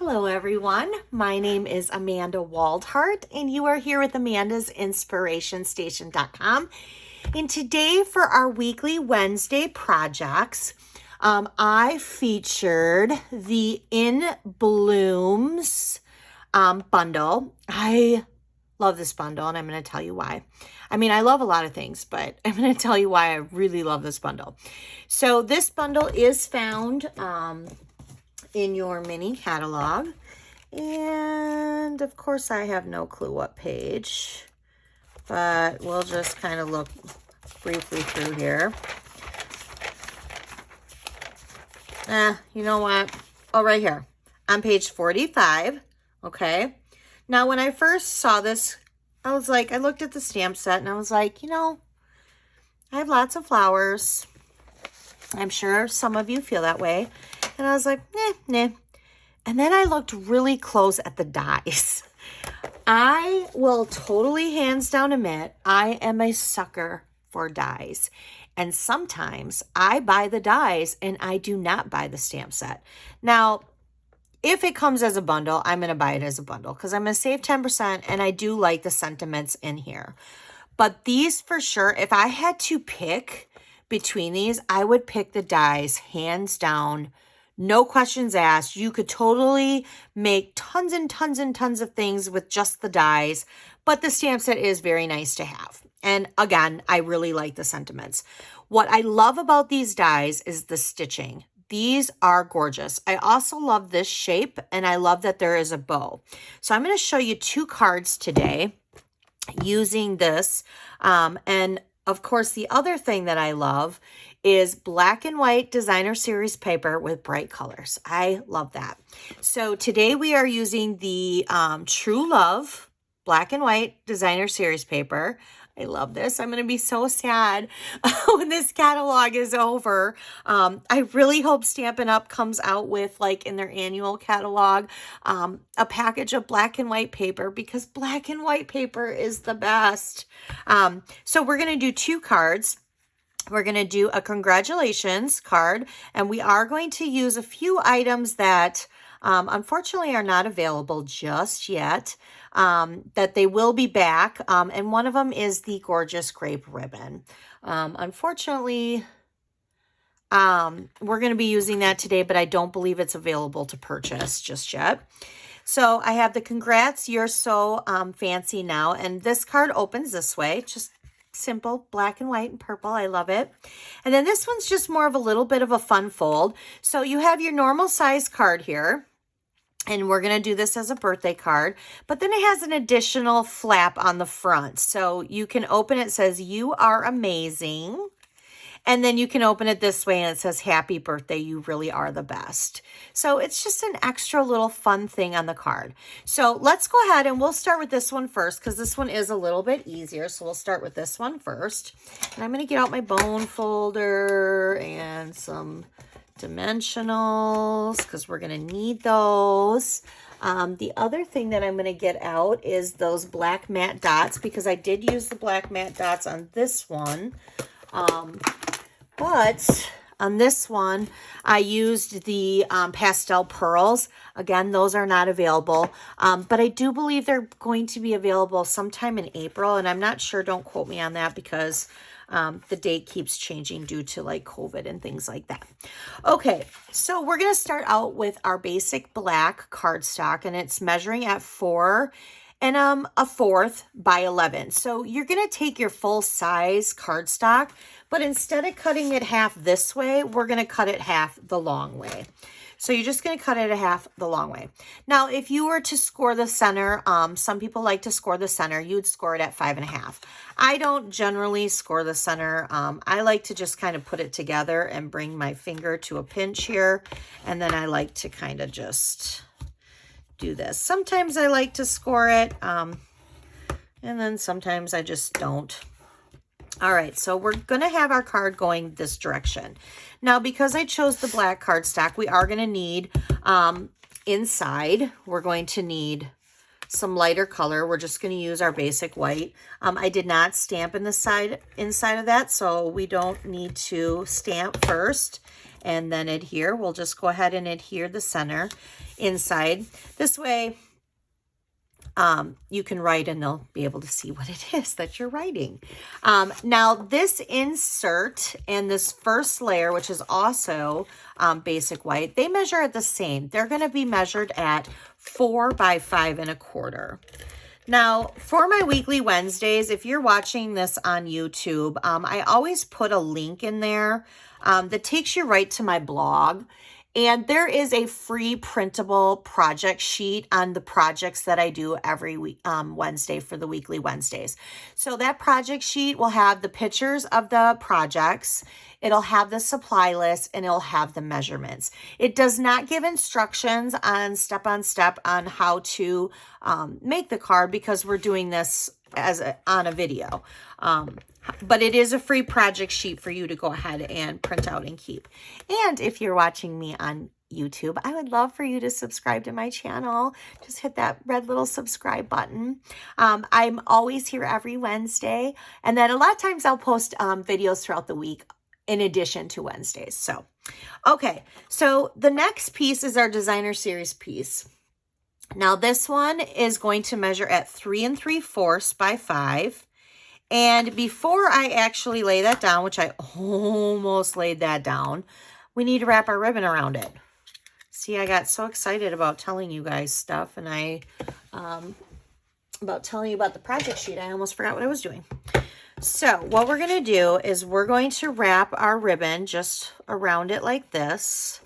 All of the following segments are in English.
Hello everyone, my name is Amanda Waldhart and you are here with Amanda's InspirationStation.com. And today for our weekly Wednesday projects, I featured the In Blooms bundle. I love this bundle and I'm going to tell you why. I mean, I love a lot of things, but I'm going to tell you why I really love this bundle. So this bundle is found in your mini catalog, and of course I have no clue what page, but we'll just kind of look briefly through here. You know what? Oh, right here on page 45. Okay, now when I first saw this, I was like, I looked at the stamp set and I was like, you know, I have lots of flowers. I'm sure some of you feel that way. And I was like, nah. And then I looked really close at the dies. I will totally hands down admit I am a sucker for dies. And sometimes I buy the dies and I do not buy the stamp set. Now, if it comes as a bundle, I'm going to buy it as a bundle because I'm going to save 10% and I do like the sentiments in here. But these for sure, if I had to pick between these, I would pick the dies hands down. No questions asked. You could totally make tons and tons and tons of things with just the dies, but the stamp set is very nice to have. And again, I really like the sentiments. What I love about these dies is the stitching. These are gorgeous. I also love this shape and I love that there is a bow. So I'm going to show you two cards today using this. And of course, the other thing that I love is black and white designer series paper with bright colors. I love that. So today we are using the True Love black and white designer series paper. I love this. I'm going to be so sad when this catalog is over. I really hope Stampin' Up! Comes out with, like, in their annual catalog, a package of black and white paper because black and white paper is the best. So we're going to do two cards. We're going to do a congratulations card, and we are going to use a few items that unfortunately are not available just yet, that they will be back, and one of them is the gorgeous grape ribbon. Unfortunately, we're going to be using that today, but I don't believe it's available to purchase just yet. So I have the congrats, you're so fancy now, and this card opens this way, just simple black and white and purple. I love it. And then this one's just more of a little bit of a fun fold. So you have your normal size card here, and we're going to do this as a birthday card, but then it has an additional flap on the front. So you can open it, says you are amazing. And then you can open it this way and it says, happy birthday, you really are the best. So it's just an extra little fun thing on the card. So let's go ahead and we'll start with this one first because this one is a little bit easier. So we'll start with this one first. And I'm going to get out my bone folder and some dimensionals because we're going to need those. The other thing that I'm going to get out is those black matte dots because I did use the black matte dots on this one. But on this one, I used the pastel pearls. Again, those are not available. But I do believe they're going to be available sometime in April. And I'm not sure. Don't quote me on that because the date keeps changing due to like COVID and things like that. Okay, so we're going to start out with our basic black cardstock. And it's measuring at 4 1/4 by 11. So you're going to take your full size cardstock, but instead of cutting it half this way, we're going to cut it half the long way. So you're just going to cut it a half the long way. Now, if you were to score the center, some people like to score the center, you'd score it at 5 1/2. I don't generally score the center. I like to just kind of put it together and bring my finger to a pinch here. And then I like to kind of just do this. Sometimes I like to score it, and then sometimes I just don't. All right, so we're going to have our card going this direction. Now, because I chose the black cardstock, we are going to need, inside, we're going to need some lighter color. We're just going to use our basic white. I did not stamp inside of that, so we don't need to stamp first. and then adhere. We'll just go ahead and adhere the center inside. This way, you can write and they'll be able to see what it is that you're writing. Now this insert and this first layer, which is also basic white, they measure at the same. They're going to be measured at 4 by 5 1/4. Now, for my weekly Wednesdays, if you're watching this on YouTube, I always put a link in there that takes you right to my blog. And there is a free printable project sheet on the projects that I do every week, Wednesday for the weekly Wednesdays. So that project sheet will have the pictures of the projects. It'll have the supply list and it'll have the measurements. It does not give instructions on step on how to make the card because we're doing this on a video. But it is a free project sheet for you to go ahead and print out and keep. And if you're watching me on YouTube, I would love for you to subscribe to my channel. Just hit that red little subscribe button. I'm always here every Wednesday. And then a lot of times I'll post videos throughout the week in addition to Wednesdays. So, okay. So the next piece is our designer series piece. Now this one is going to measure at 3 3/4 by 5. And before I actually lay that down, which I almost laid that down, we need to wrap our ribbon around it. See, I got so excited about telling you guys stuff and about telling you about the project sheet, I almost forgot what I was doing. So what we're going to do is we're going to wrap our ribbon just around it like this.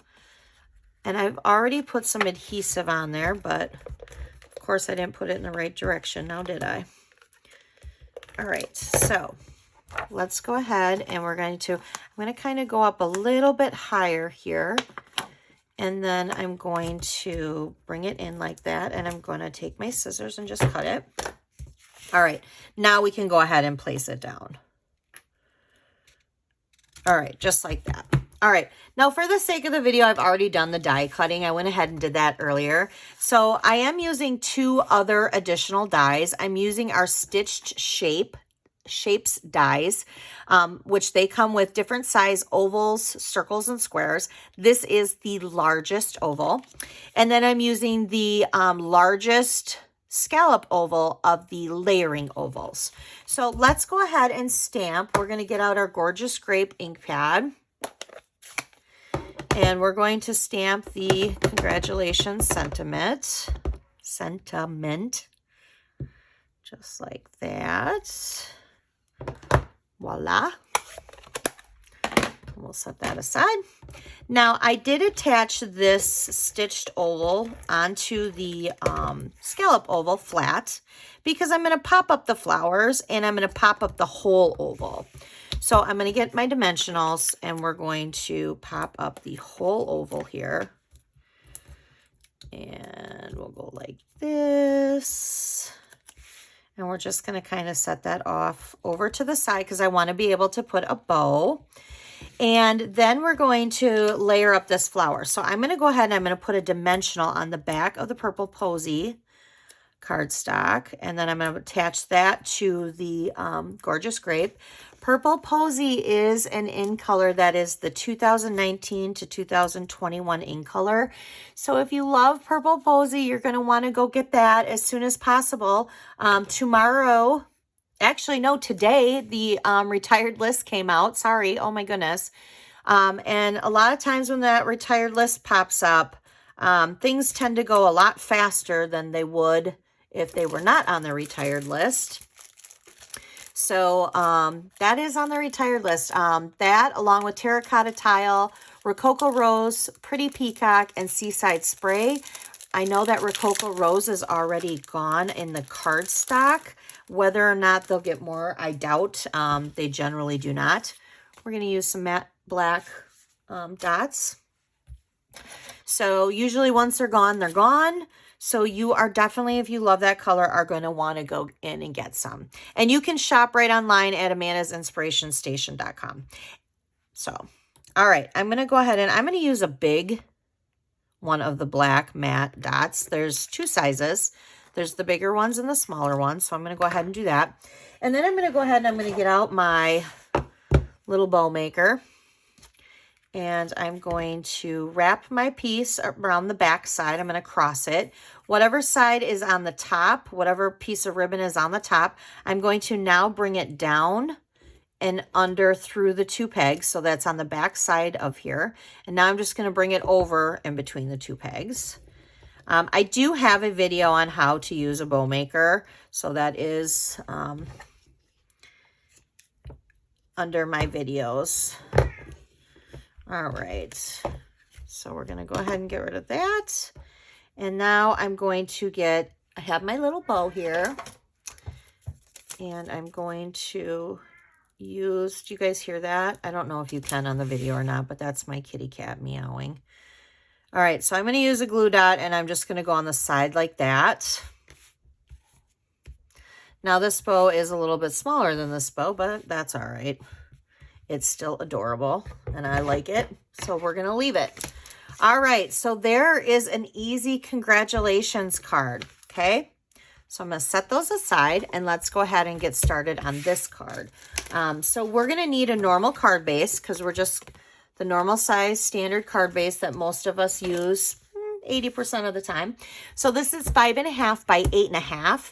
And I've already put some adhesive on there, but of course I didn't put it in the right direction now, did I? All right, so let's go ahead and I'm going to kind of go up a little bit higher here. And then I'm going to bring it in like that. And I'm going to take my scissors and just cut it. All right, now we can go ahead and place it down. All right, just like that. All right, now for the sake of the video, I've already done the die cutting. I went ahead and did that earlier. So I am using 2 other additional dies. I'm using our Stitched Shapes dies, which they come with different size ovals, circles, and squares. This is the largest oval. And then I'm using the largest scallop oval of the layering ovals. So let's go ahead and stamp. We're going to get out our Gorgeous Grape ink pad. And we're going to stamp the congratulations sentiment, just like that. Voila. We'll set that aside. Now, I did attach this stitched oval onto the scallop oval flat because I'm going to pop up the flowers and I'm going to pop up the whole oval. So I'm going to get my dimensionals and we're going to pop up the whole oval here. And we'll go like this. And we're just going to kind of set that off over to the side because I want to be able to put a bow. And then we're going to layer up this flower. So I'm going to go ahead and I'm going to put a dimensional on the back of the Purple Posy cardstock. And then I'm going to attach that to the Gorgeous Grape. Purple Posy is an in color that is the 2019 to 2021 in color. So if you love Purple Posy, you're going to want to go get that as soon as possible. Tomorrow, actually, no, today, the retired list came out. Sorry. Oh, my goodness. And a lot of times when that retired list pops up, things tend to go a lot faster than they would if they were not on the retired list. So that is on the retired list. That, along with Terracotta Tile, Rococo Rose, Pretty Peacock, and Seaside Spray. I know that Rococo Rose is already gone in the cardstock. Whether or not they'll get more, I doubt. They generally do not. We're going to use some matte black dots. So usually once they're gone, they're gone. So you are definitely, if you love that color, are going to want to go in and get some. And you can shop right online at amandasinspirationstation.com. So, all right, I'm going to go ahead and I'm going to use a big one of the black matte dots. There's 2 sizes. There's the bigger ones and the smaller ones. So I'm going to go ahead and do that. And then I'm going to go ahead and I'm going to get out my little bow maker. And I'm going to wrap my piece around the back side. I'm going to cross it. Whatever side is on the top, whatever piece of ribbon is on the top, I'm going to now bring it down and under through the 2 pegs. So that's on the back side of here. And now I'm just going to bring it over in between the 2 pegs. I do have a video on how to use a bow maker. So that is under my videos. All right, so we're gonna go ahead and get rid of that. And now I'm going to I have my little bow here, and I'm going to use, do you guys hear that? I don't know if you can on the video or not, but that's my kitty cat meowing. All right, so I'm gonna use a glue dot, and I'm just gonna go on the side like that. Now this bow is a little bit smaller than this bow, but that's all right. It's still adorable and I like it. So we're going to leave it. All right. So there is an easy congratulations card. Okay. So I'm going to set those aside and let's go ahead and get started on this card. So we're going to need a normal card base because we're just the normal size standard card base that most of us use 80% of the time. So this is 5.5 by 8.5.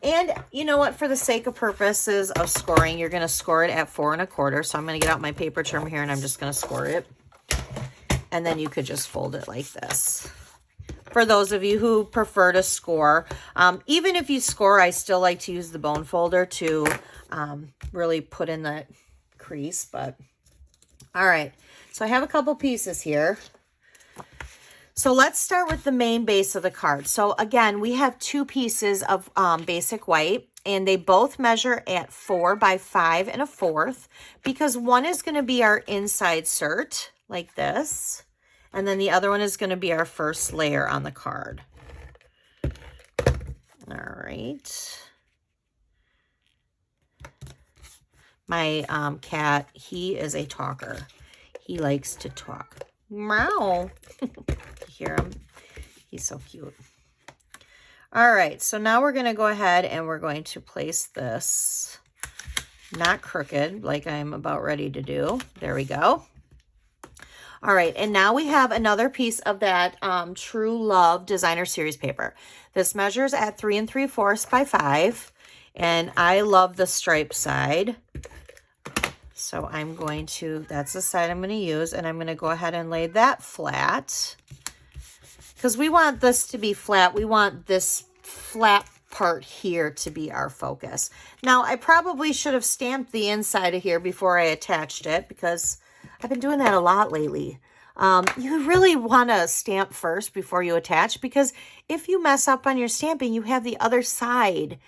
And you know what, for the sake of purposes of scoring, you're going to score it at 4 1/4. So I'm going to get out my paper trim here and I'm just going to score it. And then you could just fold it like this. For those of you who prefer to score, even if you score, I still like to use the bone folder to really put in that crease. But all right, so I have a couple pieces here. So let's start with the main base of the card. So again, we have 2 pieces of basic white, and they both measure at 4 by 5 1/4 because one is going to be our inside cert like this, and then the other one is going to be our first layer on the card. All right. My cat, he is a talker. He likes to talk. Meow. Hear him? He's so cute. All right, so now we're going to go ahead and we're going to place this not crooked like I'm about ready to do. There we go. All right, and now we have another piece of that True Love Designer Series paper. This measures at 3 3/4 by 5, and I love the stripe side. So I'm going to, that's the side I'm going to use, and I'm going to go ahead and lay that flat because we want this to be flat. We want this flat part here to be our focus. Now, I probably should have stamped the inside of here before I attached it because I've been doing that a lot lately. You really want to stamp first before you attach because if you mess up on your stamping, you have the other side.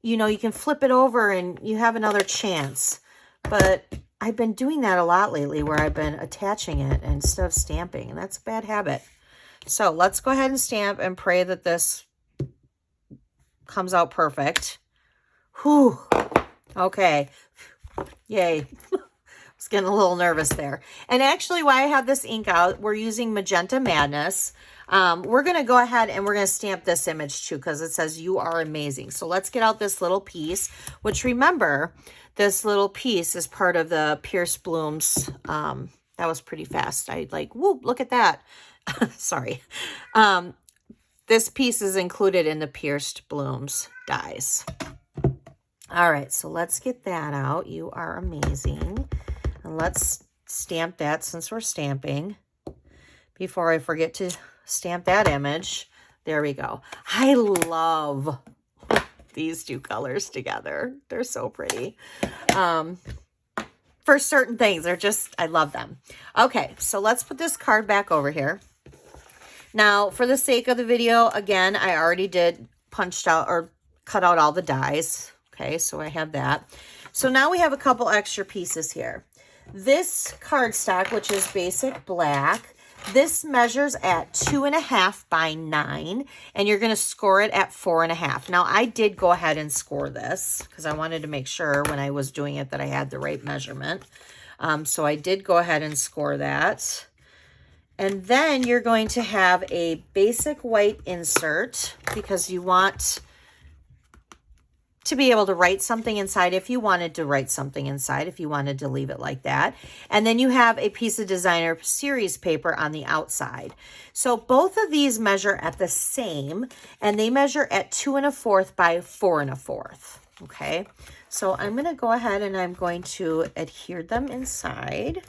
You know, you can flip it over and you have another chance. But I've been doing that a lot lately where I've been attaching it instead of stamping, and that's a bad habit. So let's go ahead and stamp and pray that this comes out perfect. Whew. Okay. Yay. I was getting a little nervous there. And actually, while I have this ink out, we're using Magenta Madness. We're going to go ahead and we're going to stamp this image too because it says you are amazing. So let's get out this little piece, which remember, this little piece is part of the Pierced Blooms. That was pretty fast. I like, whoop, look at that. Sorry. This piece is included in the Pierced Blooms dies. All right, so let's get that out. You are amazing. And let's stamp that since we're stamping. Before I forget to stamp that image. There we go. I love these 2 colors together. They're so pretty. For certain things, they're just, I love them. Okay, so let's put this card back over here. Now, for the sake of the video, again, I already did punched out or cut out all the dies. Okay, so I have that. So now we have a couple extra pieces here. This cardstock, which is basic black, this measures at 2.5 by 9, and you're going to score it at 4.5. Now, I did go ahead and score this because I wanted to make sure when I was doing it that I had the right measurement. So I did go ahead and score that. And then you're going to have a basic white insert because you want to be able to write something inside if you wanted to write something inside, if you wanted to leave it like that. And then you have a piece of designer series paper on the outside. So both of these measure at the same, and they measure at 2 1/4 by 4 1/4. Okay, so I'm going to go ahead and I'm going to adhere them inside.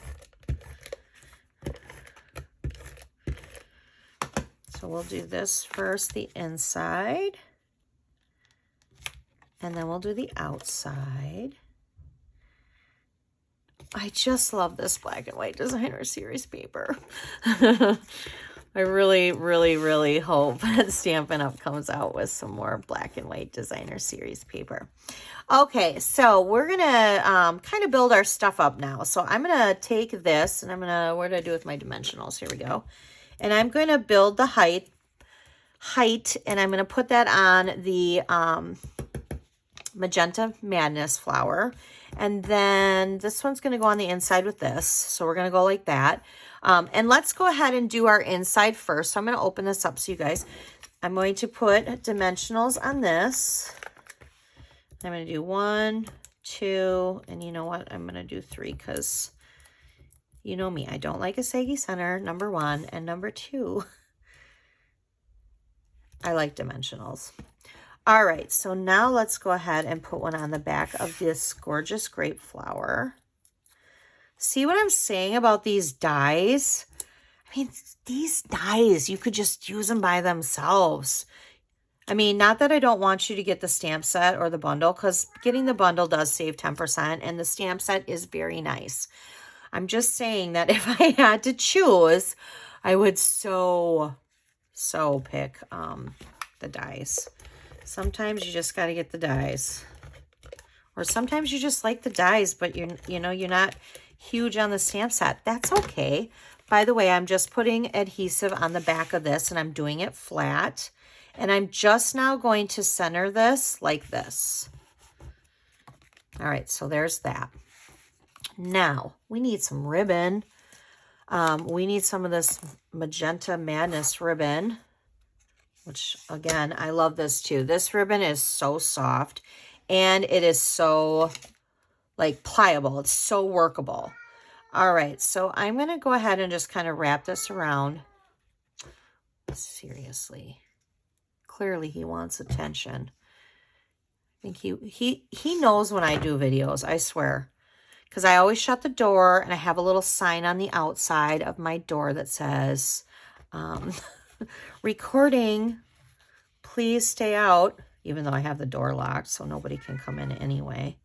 So we'll do this first, the inside, and then we'll do the outside. I just love this black and white designer series paper. I really, really, really hope that Stampin' Up! Comes out with some more black and white designer series paper. Okay, so we're going to kind of build our stuff up now. So I'm going to take this, and I'm going to, what did I do with my dimensionals? Here we go. And I'm going to build the height, and I'm going to put that on the Magenta Madness flower. And then this one's going to go on the inside with this. So we're going to go like that. And let's go ahead and do our inside first. So I'm going to open this up so you guys, I'm going to put dimensionals on this. I'm going to do 1, 2, and you know what? I'm going to do 3 because you know me. I don't like a saggy center, number 1. And number 2, I like dimensionals. All right, so now let's go ahead and put one on the back of this gorgeous grape flower. See what I'm saying about these dies? I mean, these dies, you could just use them by themselves. I mean, not that I don't want you to get the stamp set or the bundle, because getting the bundle does save 10%, and the stamp set is very nice. I'm just saying that if I had to choose, I would so pick the dies. Sometimes you just got to get the dies. Or sometimes you just like the dies, but you're not huge on the stamp set. That's okay. By the way, I'm just putting adhesive on the back of this, and I'm doing it flat. And I'm just now going to center this like this. All right, so there's that. Now, we need some ribbon. We need some of this Magenta Madness ribbon, which, again, I love this too. This ribbon is so soft, and it is so, like, pliable. It's so workable. All right, so I'm going to go ahead and just kind of wrap this around. Seriously. Clearly, he wants attention. I think he knows when I do videos, I swear. Because I always shut the door, and I have a little sign on the outside of my door that says, recording, please stay out, even though I have the door locked, so nobody can come in anyway.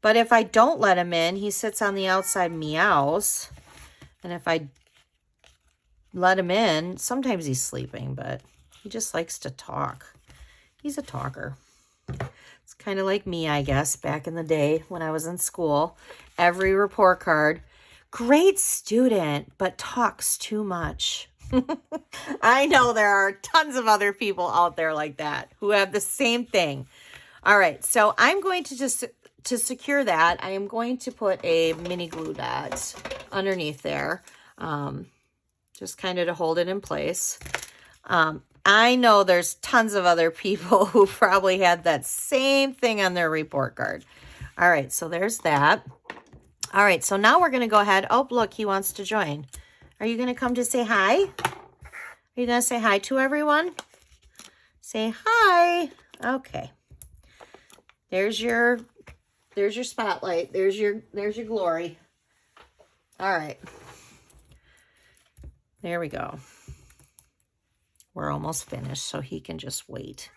But if I don't let him in, he sits on the outside, meows. And if I let him in, sometimes he's sleeping, but he just likes to talk. He's a talker. It's kind of like me, I guess, back in the day when I was in school. Every report card, great student, but talks too much. I know there are tons of other people out there like that who have the same thing. All right, so I'm going to just, to secure that, I am going to put a mini glue dot underneath there, just kind of to hold it in place. I know there's tons of other people who probably had that same thing on their report card. All right, so there's that. All right, so now we're going to go ahead. Oh, look, he wants to join. Are you going to come to say hi? Are you going to say hi to everyone? Say hi. Okay. There's your spotlight. There's your glory. All right. There we go. We're almost finished, so he can just wait.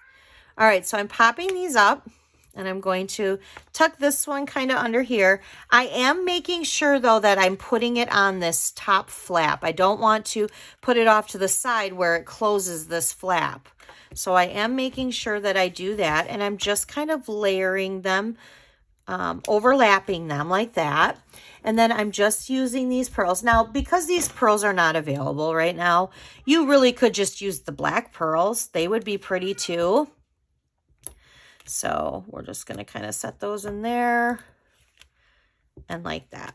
All right, so I'm popping these up, and I'm going to tuck this one kind of under here. I am making sure, though, that I'm putting it on this top flap. I don't want to put it off to the side where it closes this flap. So I am making sure that I do that, and I'm just kind of layering them, overlapping them like that. And then I'm just using these pearls. Now, because these pearls are not available right now, you really could just use the black pearls. They would be pretty too. So we're just going to kind of set those in there and like that.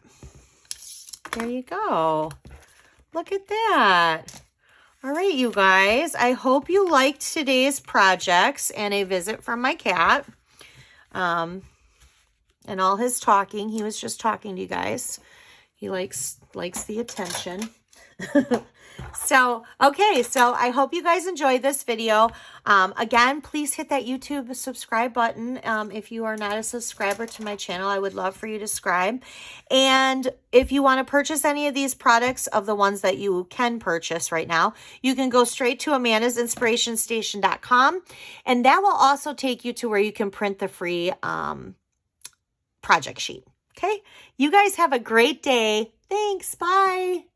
There you go. Look at that. All right, you guys. I hope you liked today's projects and a visit from my cat. And all his talking, he was just talking to you guys. He likes the attention. So, okay, so I hope you guys enjoyed this video. Again, please hit that YouTube subscribe button. If you are not a subscriber to my channel, I would love for you to subscribe. And if you want to purchase any of these products, of the ones that you can purchase right now, you can go straight to amandasinspirationstation.com, and that will also take you to where you can print the free project sheet. Okay, you guys have a great day. Thanks. Bye.